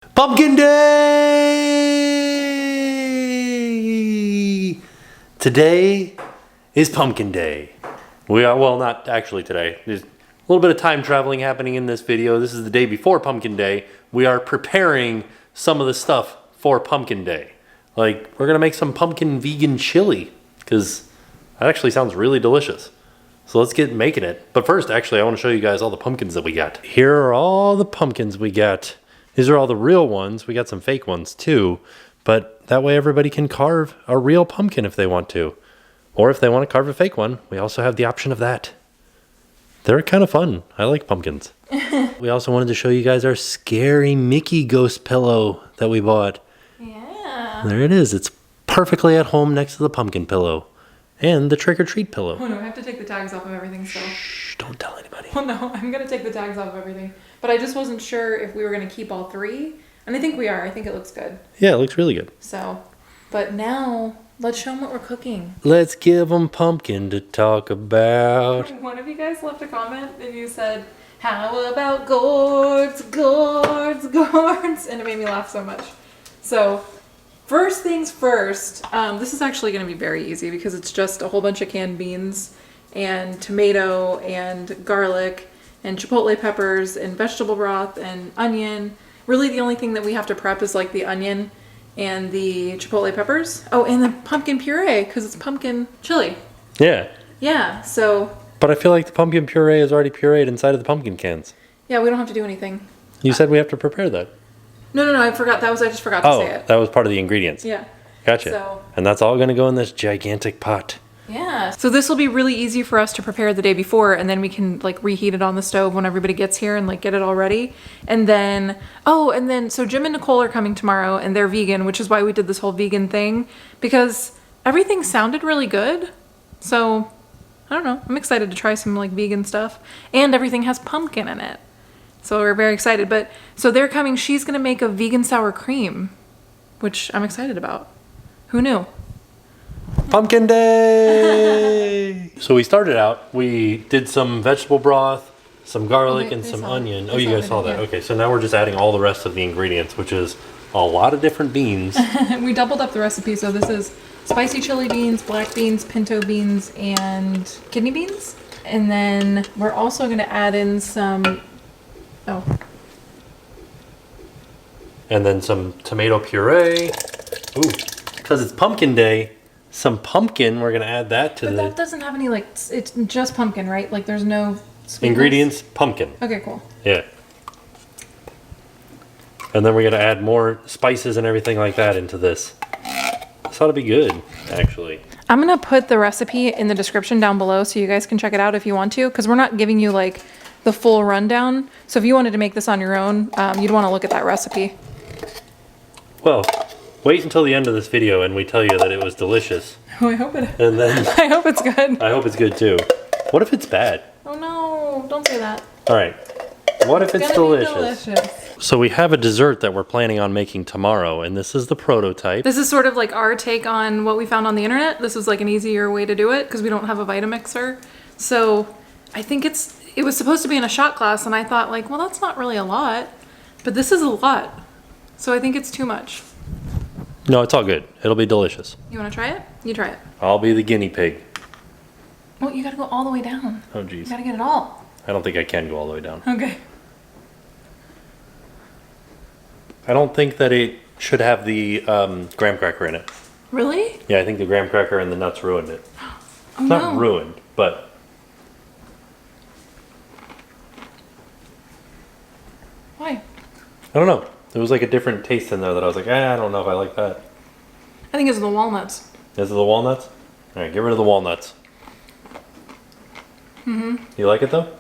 Pumpkin Day! Today is Pumpkin Day. We are, well, not actually today. There's a little bit of time traveling happening in this video. This is the day before Pumpkin Day. We are preparing some of the stuff for Pumpkin Day. Like, we're gonna make some pumpkin vegan chili, because that actually sounds really delicious. So let's get making it. But first, actually, I want to show you guys all the pumpkins that we got. Here are all the pumpkins we got. These are all the real ones. We got some fake ones too, but that way everybody can carve a real pumpkin if they want to. Or if they want to carve a fake one, we also have the option of that. They're kind of fun. I like pumpkins. We also wanted to show you guys our scary Mickey ghost pillow that we bought. Yeah. There it is. It's perfectly at home next to the pumpkin pillow. And the trick-or-treat pillow. Oh no, I have to take the tags off of everything still. Shh, don't tell anybody. Oh no, I'm gonna take the tags off of everything. But I just wasn't sure if we were gonna keep all three. And I think we are. I think it looks good. Yeah, it looks really good. So, but now, let's show them what we're cooking. Let's give them pumpkin to talk about. One of you guys left a comment and you said, how about gourds, gourds, gourds? And it made me laugh so much. So, first things first, this is actually going to be very easy because it's just a whole bunch of canned beans and tomato and garlic and chipotle peppers and vegetable broth and onion. Really the only thing that we have to prep is like the onion and the chipotle peppers. Oh, and the pumpkin puree because it's pumpkin chili. Yeah. Yeah, so... But I feel like the pumpkin puree is already pureed inside of the pumpkin cans. Yeah, we don't have to do anything. You said we have to prepare that. No, I forgot. I just forgot to say it. That was part of the ingredients. Yeah. Gotcha. So, and that's all going to go in this gigantic pot. yeah. So this will be really easy for us to prepare the day before, and then we can like reheat it on the stove when everybody gets here and like get it all ready. And then, so Jim and Nicole are coming tomorrow, and they're vegan, which is why we did this whole vegan thing, because everything sounded really good. So, I don't know. I'm excited to try some like vegan stuff, and everything has pumpkin in it. So we're very excited. But so they're coming. She's going to make a vegan sour cream, which I'm excited about. Who knew? Pumpkin Day! So we started out, we did some vegetable broth, some garlic, and some onion. Oh, you guys saw that. Okay, so now we're just adding all the rest of the ingredients, which is a lot of different beans. We doubled up the recipe. So this is spicy chili beans, black beans, pinto beans, and kidney beans. And then we're also going to add in some... Oh. And then some tomato puree. Ooh, because it's Pumpkin Day, some pumpkin, we're going to add that to But that doesn't have any, like, it's just pumpkin, right? Like, there's no sweetness? Ingredients, pumpkin. Okay, cool. Yeah. And then we're going to add more spices and everything like that into this. This ought to be good, actually. I'm going to put the recipe in the description down below so you guys can check it out if you want to, because we're not giving you, like, the full rundown. So if you wanted to make this on your own, you'd want to look at that recipe. Well, wait until the end of this video and we tell you that it was delicious. Oh, I hope it is. And then I hope it's good. I hope it's good too. What if it's bad? Oh no, don't say that. All right. What if it's delicious? So we have a dessert that we're planning on making tomorrow, and this is the prototype. This is sort of like our take on what we found on the internet. This was like an easier way to do it because we don't have a Vitamixer. So I think it was supposed to be in a shot glass, and I thought like, well, that's not really a lot, but this is a lot. So I think it's too much. No, it's all good. It'll be delicious. You want to try it? You try it. I'll be the guinea pig. Well, you got to go all the way down. Oh, geez. You got to get it all. I don't think I can go all the way down. Okay. I don't think that it should have the graham cracker in it. Really? Yeah, I think the graham cracker and the nuts ruined it. Oh, It's not ruined, but... Why? I don't know. There was like a different taste in there that I was like, I don't know if I like that. I think it's the walnuts. Is it the walnuts? All right, get rid of the walnuts. Mm-hmm. You like it though?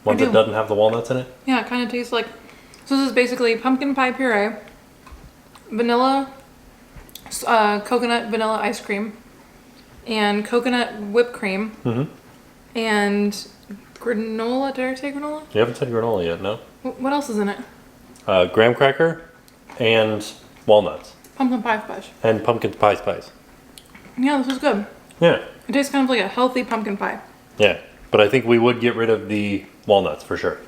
Ones that doesn't have the walnuts in it? Yeah, it kind of tastes like... So this is basically pumpkin pie puree, vanilla, coconut vanilla ice cream, and coconut whipped cream, and granola. Did I say granola? You haven't said granola yet, no? What else is in it? Graham cracker and walnuts. Pumpkin pie spice. And pumpkin pie spice. Yeah, this is good. Yeah. It tastes kind of like a healthy pumpkin pie. Yeah, but I think we would get rid of the walnuts for sure.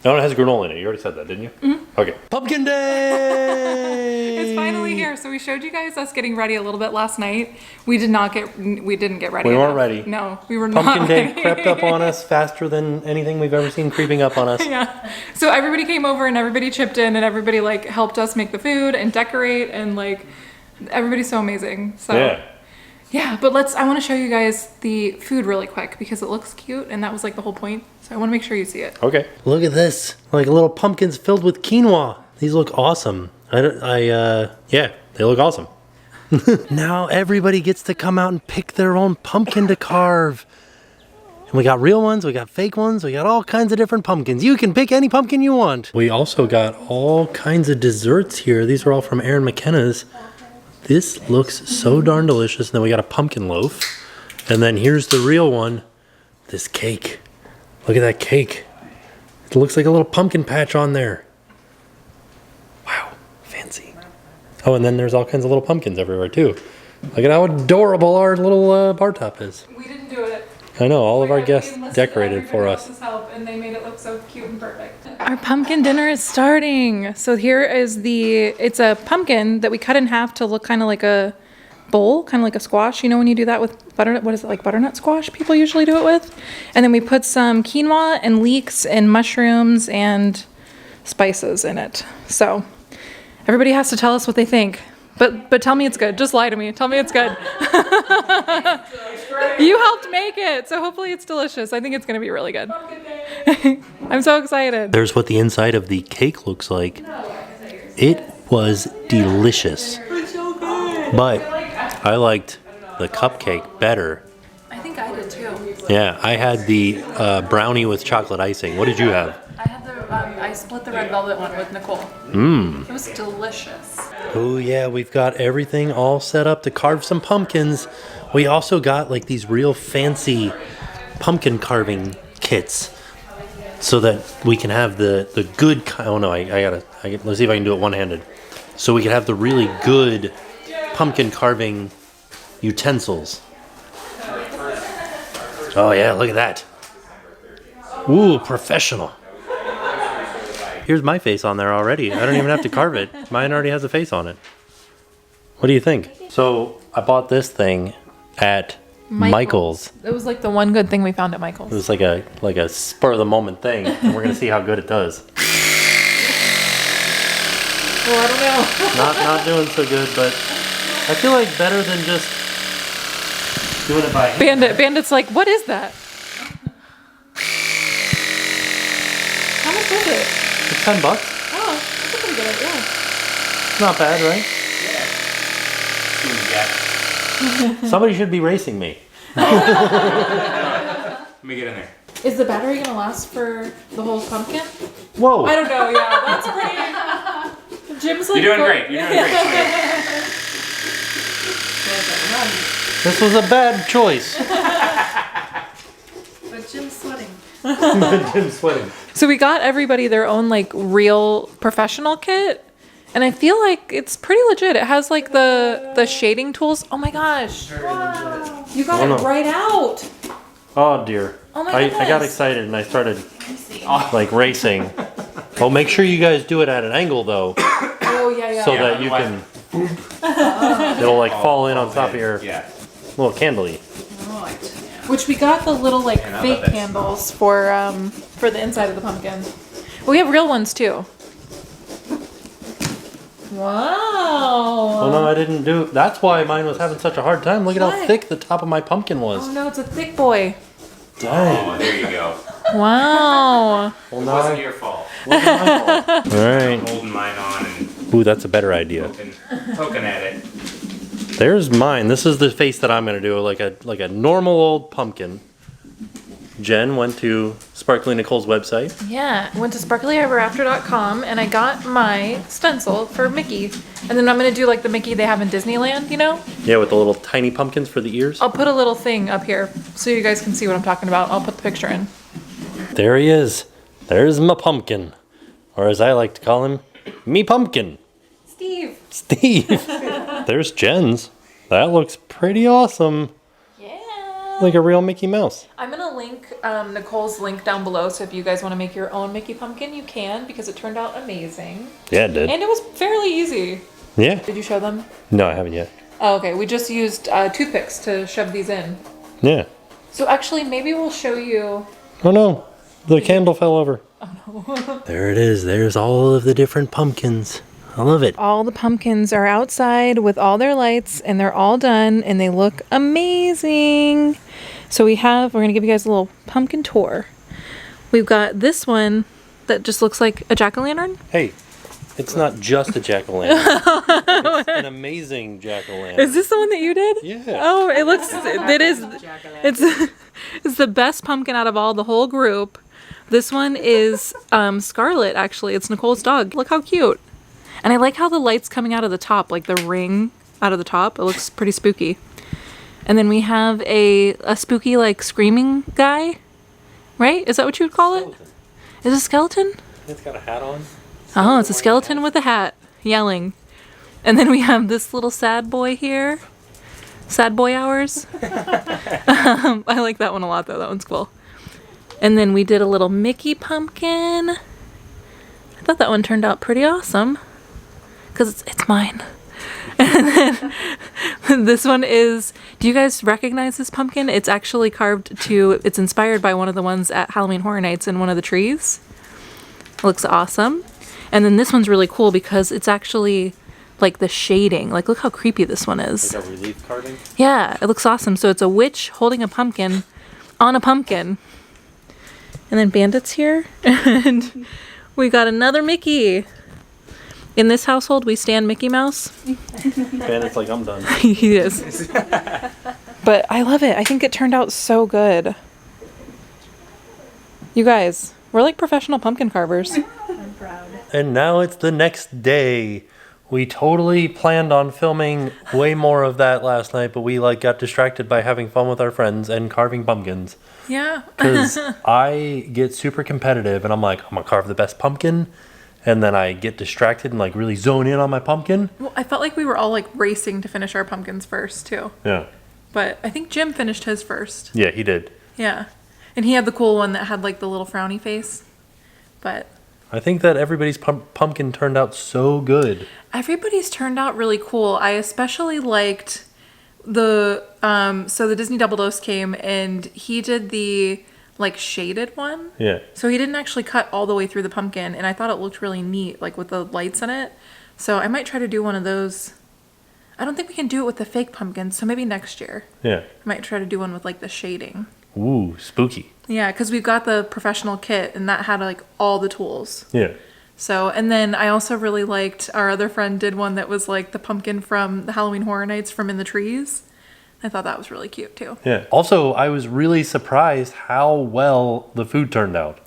No, it has granola in it. You already said that, didn't you? Mm-hmm. Okay. Pumpkin Day! It's finally here. So we showed you guys us getting ready a little bit last night. We didn't get ready. We weren't enough. ready. No, we were not Pumpkin Day ready. crept up on us faster than anything we've ever seen creeping up on us. Yeah. So everybody came over and everybody chipped in and everybody like helped us make the food and decorate and like everybody's so amazing. So yeah, but I want to show you guys the food really quick because it looks cute and that was like the whole point. So I want to make sure you see it. Okay. Look at this. Like little pumpkins filled with quinoa. These look awesome. Yeah, they look awesome. Now everybody gets to come out and pick their own pumpkin to carve. And we got real ones, we got fake ones, we got all kinds of different pumpkins. You can pick any pumpkin you want. We also got all kinds of desserts here. These are all from Erin McKenna's. This looks so darn delicious. And then we got a pumpkin loaf. And then here's the real one, this cake. Look at that cake. It looks like a little pumpkin patch on there. Wow, fancy. Oh, and then there's all kinds of little pumpkins everywhere too. Look at how adorable our little bar top is. We didn't do it. I know, all of our guests decorated for us. Help and they made it look so cute and perfect. Our pumpkin dinner is starting. So here is it's a pumpkin that we cut in half to look kind of like a bowl, kind of like a squash. You know when you do that with butternut, what is it, like butternut squash people usually do it with? And then we put some quinoa and leeks and mushrooms and spices in it. So everybody has to tell us what they think. But tell me it's good. Just lie to me. Tell me it's good. You helped make it, so hopefully it's delicious. I think it's going to be really good. I'm so excited. There's what the inside of the cake looks like. It was delicious. But I liked the cupcake better. I think I did too. Yeah, I had the brownie with chocolate icing. What did you have? I had I split the red velvet one with Nicole. Mmm. It was delicious. Oh yeah, we've got everything all set up to carve some pumpkins. We also got like these real fancy pumpkin carving kits so that we can have the good kind. Oh no, let's see if I can do it one-handed. So we can have the really good pumpkin carving utensils. Oh yeah, look at that. Ooh, professional. Here's my face on there already. I don't even have to carve it. Mine already has a face on it. What do you think? So I bought this thing at Michael's. It was like the one good thing we found at Michael's. It was like a spur of the moment thing, and we're gonna see how good it does. Well, I don't know. Not doing so good, but I feel like better than just doing it by hand. Bandit's like, what is that? How much was it? It's $10. Oh, that's a pretty good idea. Not bad, right? Yeah. Somebody should be racing me. Let me get in there. Is the battery gonna last for the whole pumpkin? Whoa! I don't know. Yeah, that's pretty. Jim's like, You're doing great. You're doing great. This was a bad choice. But Jim's sweating. Jim's sweating. So we got everybody their own like real professional kit. And I feel like it's pretty legit. It has like the shading tools. Oh my gosh. Wow. You got it right out. Oh dear. Oh my I goodness. got excited and I started like racing. Well, make sure you guys do it at an angle though, Oh yeah. so that you can. It'll like fall in on top of your little candle-y. Which we got the little like I fake love this. candles for the inside of the pumpkin. But we have real ones too. Wow. Oh no, I didn't do. That's why mine was having such a hard time. Look at how What? thick the top of my pumpkin was. Oh no, it's a thick boy. Dang. Oh, there you go. Wow. Well, It now wasn't your fault. wasn't my fault. All I'm right. holding mine on and Ooh, that's a better idea. poking at it. There's mine. This is the face that I'm gonna do, like a normal old pumpkin. Jen went to Sparkly Nicole's website. Yeah, went to sparklyeverafter.com and I got my stencil for Mickey. And then I'm gonna do like the Mickey they have in Disneyland, you know? Yeah, with the little tiny pumpkins for the ears. I'll put a little thing up here so you guys can see what I'm talking about. I'll put the picture in. There he is. There's my pumpkin. Or as I like to call him, me pumpkin. Steve. Steve. There's Jen's. That looks pretty awesome. Yeah. Like a real Mickey Mouse. I'm gonna link Nicole's link down below, so if you guys want to make your own Mickey pumpkin, you can, because it turned out amazing. Yeah, it did. And it was fairly easy. Yeah. Did you show them? No, I haven't yet. Oh, okay. We just used toothpicks to shove these in. Yeah. So actually, maybe we'll show you. Oh no, the candle fell over. Oh no. There it is. There's all of the different pumpkins. I love it. All the pumpkins are outside with all their lights, and they're all done, and they look amazing. So we're going to give you guys a little pumpkin tour. We've got this one that just looks like a jack-o'-lantern. Hey, it's not just a jack-o'-lantern. It's an amazing jack-o'-lantern. Is this the one that you did? Yeah. Oh, it's the best pumpkin out of all the whole group. This one is Scarlet, actually. It's Nicole's dog. Look how cute. And I like how the light's coming out of the top, like the ring out of the top. It looks pretty spooky. And then we have a spooky, like, screaming guy. Right? Is that what you would call it? Is it a skeleton? It's got a hat on. Oh, it's a skeleton with a hat, yelling. And then we have this little sad boy here. Sad boy hours. I like that one a lot, though. That one's cool. And then we did a little Mickey pumpkin. I thought that one turned out pretty awesome. Because it's mine. And then this one is, do you guys recognize this pumpkin? It's actually it's inspired by one of the ones at Halloween Horror Nights in one of the trees. It looks awesome. And then this one's really cool because it's actually like the shading. Like, look how creepy this one is. Like a relief carving? Yeah, it looks awesome. So it's a witch holding a pumpkin on a pumpkin. And then Bandit's here. And we got another Mickey. In this household, we stand Mickey Mouse. Bandit's like, I'm done. He is. But I love it. I think it turned out so good. You guys, we're like professional pumpkin carvers. I'm proud. And now it's the next day. We totally planned on filming way more of that last night, but we like got distracted by having fun with our friends and carving pumpkins. Yeah. Because I get super competitive and I'm like, I'm gonna carve the best pumpkin. And then I get distracted and like really zone in on my pumpkin. Well, I felt like we were all like racing to finish our pumpkins first too. Yeah. But I think Jim finished his first. Yeah, he did. Yeah. And he had the cool one that had like the little frowny face. But I think that everybody's pumpkin turned out so good. everybody's turned out really cool. I especially liked the Disney Double Dose came and he did the like shaded one. Yeah. So he didn't actually cut all the way through the pumpkin, and I thought it looked really neat, like with the lights in it. So I might try to do one of those. I don't think we can do it with the fake pumpkins, so maybe next year. Yeah. I might try to do one with like the shading. Ooh, spooky. Yeah, because we've got the professional kit, and that had like all the tools. Yeah. So, and then I also really liked, our other friend did one that was like the pumpkin from the Halloween Horror Nights from In the Trees. I thought that was really cute too. Yeah. Also, I was really surprised how well the food turned out.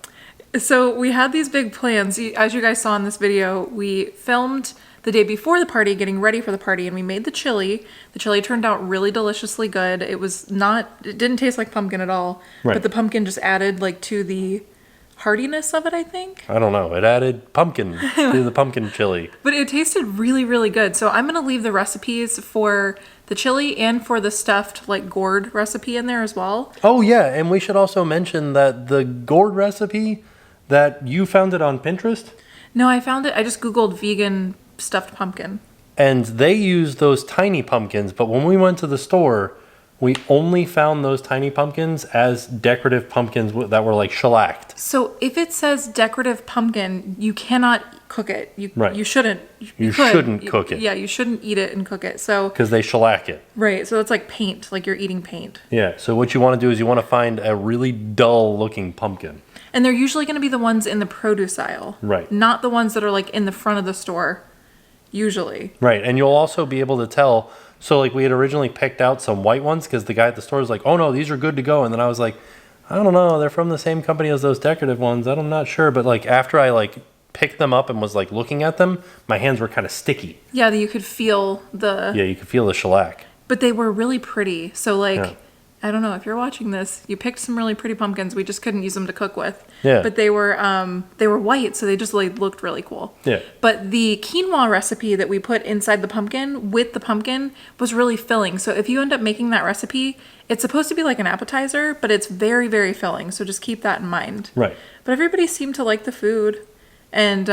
So we had these big plans. As you guys saw in this video, we filmed the day before the party, getting ready for the party, and we made the chili. The chili turned out really deliciously good. It didn't taste like pumpkin at all, Right. but the pumpkin just added like to the heartiness of it, I think. I don't know. It added pumpkin to the pumpkin chili. But it tasted really, really good. So I'm going to leave the recipes for the chili and for the stuffed like gourd recipe in there as well. Oh, yeah. And we should also mention that the gourd recipe, that you found it on Pinterest. No, I found it. I just Googled vegan stuffed pumpkin. And they use those tiny pumpkins. But when we went to the store, we only found those tiny pumpkins as decorative pumpkins that were like shellacked. So if it says decorative pumpkin, you cannot cook it. Right. You shouldn't. You shouldn't cook it. Yeah, you shouldn't eat it and cook it. So Because they shellac it. right, so it's like paint, like you're eating paint. Yeah. So what you want to do is you want to find a really dull looking pumpkin. And they're usually going to be the ones in the produce aisle. Right. Not the ones that are like in the front of the store, usually. Right. And you'll also be able to tell. So like we had originally picked out some white ones because the guy at the store was like, oh no, these are good to go. And then I was like, I don't know. They're from the same company as those decorative ones. I'm not sure. But like after I like picked them up and was like looking at them, my hands were kind of sticky. Yeah, you could feel the... Yeah, you could feel the shellac. But they were really pretty. So like... Yeah. I don't know if you're watching this, you picked some really pretty pumpkins. We just couldn't use them to cook with. Yeah. But they were white, so they just like looked really cool. Yeah. But the quinoa recipe that we put inside the pumpkin with the pumpkin was really filling. So if you end up making that recipe, it's supposed to be like an appetizer, but it's very, very filling. So just keep that in mind. Right. But everybody seemed to like the food. And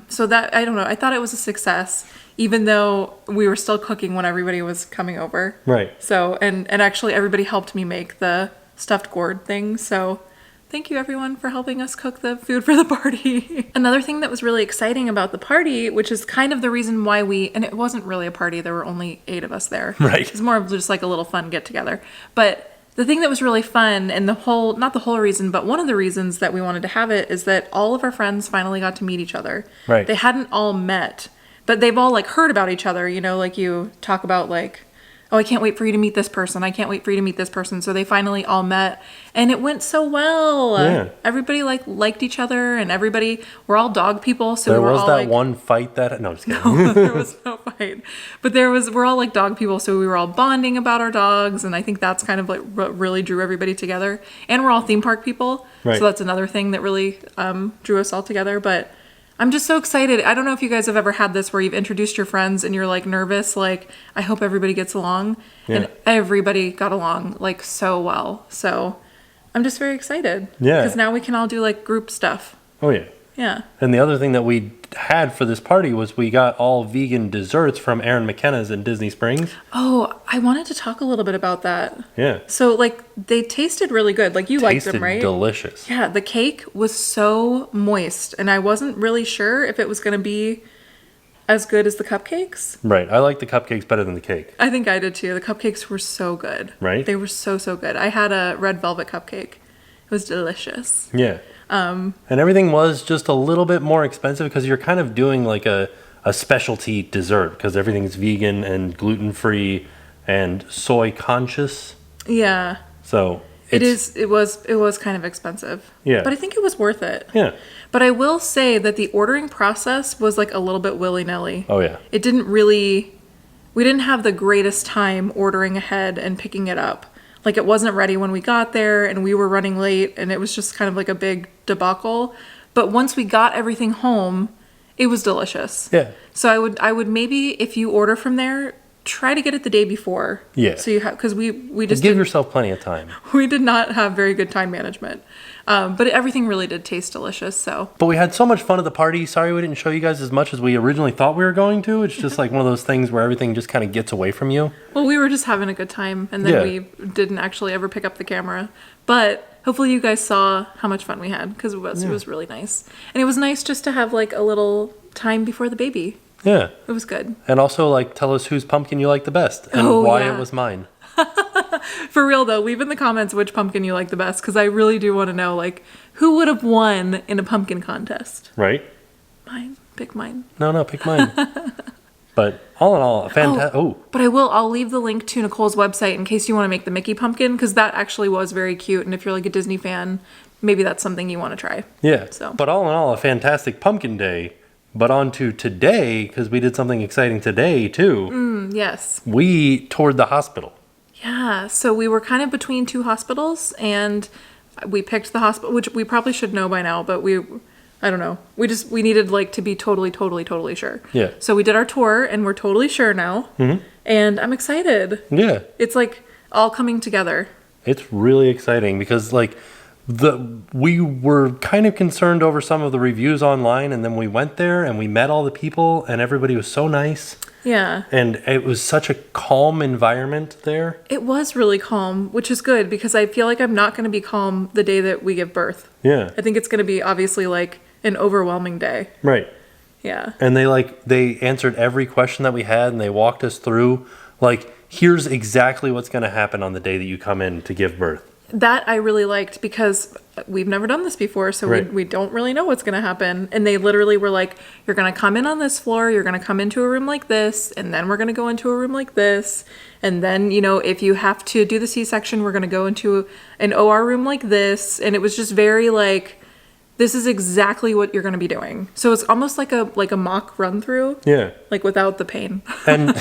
so that, I don't know, I thought it was a success, even though we were still cooking when everybody was coming over. Right. So, and actually everybody helped me make the stuffed gourd thing. So thank you everyone for helping us cook the food for the party. Another thing that was really exciting about the party, which is kind of the reason why and it wasn't really a party, there were only 8 of us there. Right. It's more of just like a little fun get together. But the thing that was really fun, and not the whole reason, but one of the reasons that we wanted to have it is that all of our friends finally got to meet each other. Right. They hadn't all met, but they've all like heard about each other, you know, like you talk about like, oh, I can't wait for you to meet this person. I can't wait for you to meet this person. So they finally all met and it went so well. Yeah. Everybody liked each other and we're all dog people. So There we were was all that like, one fight that, no, just kidding. no, there was no fight. But we're all like dog people. So we were all bonding about our dogs. And I think that's kind of like what really drew everybody together. And we're all theme park people. Right. So that's another thing that really drew us all together. But I'm just so excited. I don't know if you guys have ever had this where you've introduced your friends and you're like nervous, like, I hope everybody gets along. Yeah. And everybody got along like so well. So I'm just very excited. Yeah. Because now we can all do like group stuff. Oh, yeah. Yeah. And the other thing that we had for this party was we got all vegan desserts from Aaron McKenna's in Disney Springs. Oh, I wanted to talk a little bit about that. Yeah. So like they tasted really good. Like you liked Tasted them, right? delicious. Yeah, the cake was so moist and I wasn't really sure if it was going to be as good as the cupcakes. Right. I like the cupcakes better than the cake. I think I did too. The cupcakes were so good. Right? They were so good. I had a red velvet cupcake. It was delicious. Yeah. And everything was just a little bit more expensive because you're kind of doing like a specialty dessert because everything's vegan and gluten-free and soy conscious. Yeah. So It was kind of expensive. Yeah. But I think it was worth it. Yeah. But I will say that the ordering process was like a little bit willy-nilly. Oh, yeah. It didn't really, we didn't have the greatest time ordering ahead and picking it up. Like it wasn't ready when we got there and we were running late and it was just kind of like a big debacle. But once we got everything home, it was delicious. Yeah. So I would maybe, if you order from there, try to get it the day before. Yeah. So you have, because we just Give didn't- yourself plenty of time. we did not have very good time management. But everything really did taste delicious. So But we had so much fun at the party. Sorry we didn't show you guys as much as we originally thought we were going to. It's just like one of those things where everything just kind of gets away from you. well, we were just having a good time, and then Yeah. we didn't actually ever pick up the camera. But hopefully, you guys saw how much fun we had because it was really nice, and it was nice just to have like a little time before the baby. Yeah. It was good. And also, like, tell us whose pumpkin you like the best and Oh, why yeah. it was mine. For real though, leave in the comments which pumpkin you like the best because I really do want to know like who would have won in a pumpkin contest. Right? Mine. Pick mine. No, pick mine. But all in all, a fantastic. But I'll leave the link to Nicole's website in case you want to make the Mickey pumpkin because that actually was very cute. And if you're like a Disney fan, maybe that's something you want to try. Yeah. So. But all in all, a fantastic pumpkin day. But on to today, because we did something exciting today too. Yes. We toured the hospital. Yeah. So we were kind of between 2 hospitals and we picked the hospital, which we probably should know by now, but I don't know. We needed like to be totally sure. Yeah. So we did our tour and we're totally sure now. Mm-hmm. And I'm excited. Yeah. It's like all coming together. It's really exciting because like we were kind of concerned over some of the reviews online, and then we went there and we met all the people and everybody was so nice. Yeah. And it was such a calm environment there. It was really calm, which is good because I feel like I'm not going to be calm the day that we give birth. Yeah. I think it's going to be obviously like an overwhelming day. Right. Yeah. And they answered every question that we had and they walked us through like, here's exactly what's going to happen on the day that you come in to give birth. That I really liked because we've never done this before, so Right. we don't really know what's going to happen. And they literally were like, you're going to come in on this floor, you're going to come into a room like this, and then we're going to go into a room like this. And then, if you have to do the C-section, we're going to go into an OR room like this. And it was just very like, this is exactly what you're going to be doing. So it's almost like a mock run through. Yeah. Like without the pain. And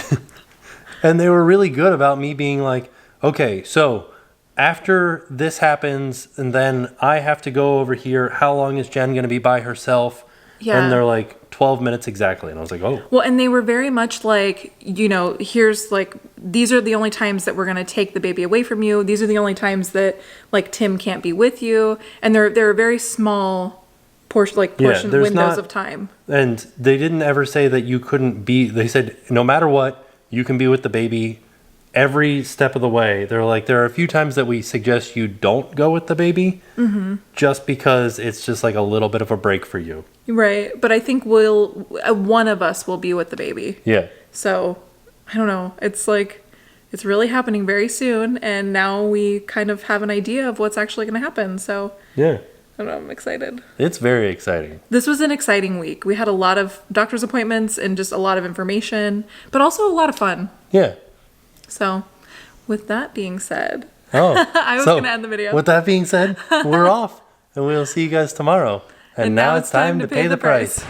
and they were really good about me being like, okay, so after this happens, and then I have to go over here, how long is Jen going to be by herself? Yeah. And they're like 12 minutes exactly. And I was like, oh. Well, and they were very much like, you know, here's like, these are the only times that we're going to take the baby away from you. These are the only times that like Tim can't be with you. And they're very small portion windows of time. And they didn't ever say that you couldn't be, they said, no matter what, you can be with the baby every step of the way. They're like, there are a few times that we suggest you don't go with the baby just because it's just like a little bit of a break for you. Right. But I think one of us will be with the baby. Yeah. So I don't know. It's like, it's really happening very soon. And now we kind of have an idea of what's actually going to happen. So Yeah. I don't know. I'm excited. It's very exciting. This was an exciting week. We had a lot of doctor's appointments and just a lot of information, but also a lot of fun. Yeah. So with that being said, Oh, I was going to end the video. With that being said, we're off and we'll see you guys tomorrow. And now it's time to pay the price.